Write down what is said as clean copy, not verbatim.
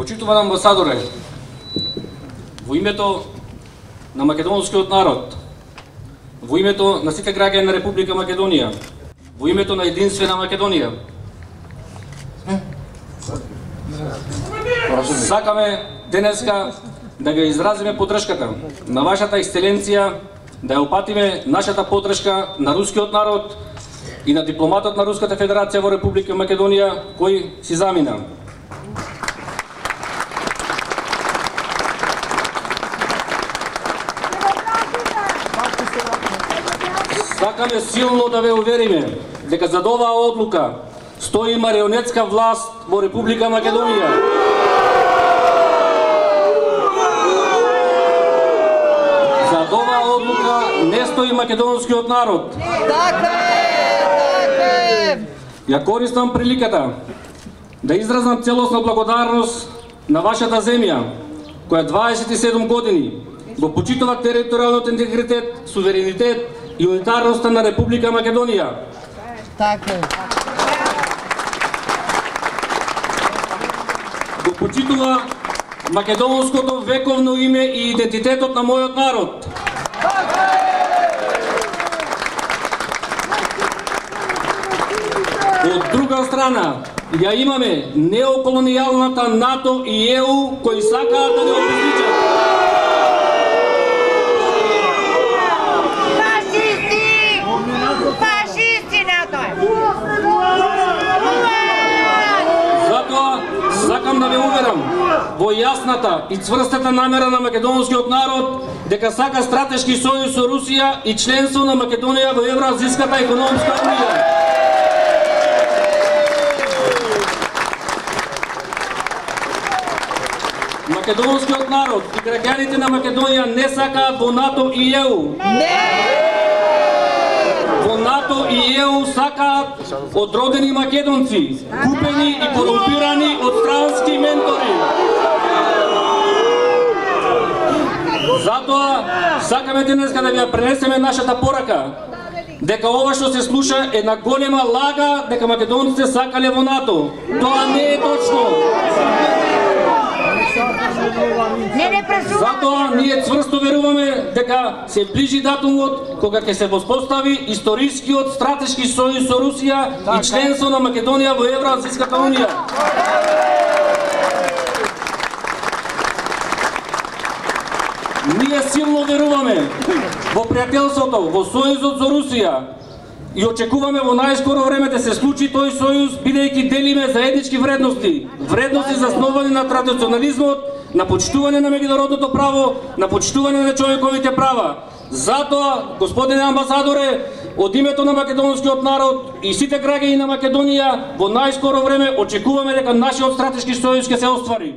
Почитуван амбасадоре, во името на македонскиот народ, во името на сите граѓани на Република Македонија, во името на единствена Македонија, сакаме денеска да го изразиме поддршката на вашата екселенција, да ја упатиме нашата поддршка на рускиот народ и на дипломатот на Руската Федерација во Република Македонија кој си замина. Сакаме силно да ве увериме дека зад оваа одлука стои марионетска власт во Република Македонија. Зад оваа одлука не стои македонскиот народ. Така е! Ја користам приликата да изразам целосна благодарност на вашата земја, која 27 години го почитува територијалниот интегритет, суверенитет и унитарноста на Република Македонија. Така е. Го почитува македонското вековно име и идентитетот на мојот народ. Од друга страна, ја имаме неоколонијалната НАТО и ЕУ кои сакаат да не обезличат. Затоа сакам да ве уверам во јасната и цврстата намера на македонскиот народ дека сака стратешки сојуз со Русија и членство на Македонија во Евроазиската економска унија. Македонскиот народ и граѓаните на Македонија не сакаат во НАТО и ЕУ. Во НАТО и ЕУ сакаат одродени македонци, купени и корумпирани од странски ментори. Затоа сакаме денеска да ви ја пренесеме нашата порака дека ова што се слуша е една голема лага дека македонците сакале во НАТО. Тоа не е точно. Затоа ние цврсто веруваме дека се ближи датумот кога ќе се воспостави историскиот стратешки сојуз со Русија и членство на Македонија во Евроазиската унија. Ние силно веруваме во пријателството, во сојузот со Русија и очекуваме во најскоро време да се случи тој сојуз, бидејќи делиме заеднички вредности, вредности засновани на традиционализмот, на почитување на меѓународното право, на почитување на човековите права. Затоа, господине амбасадоре, од името на македонскиот народ и сите граѓани на Македонија, во најскоро време очекуваме дека нашиот стратешки сојуз ќе се оствари.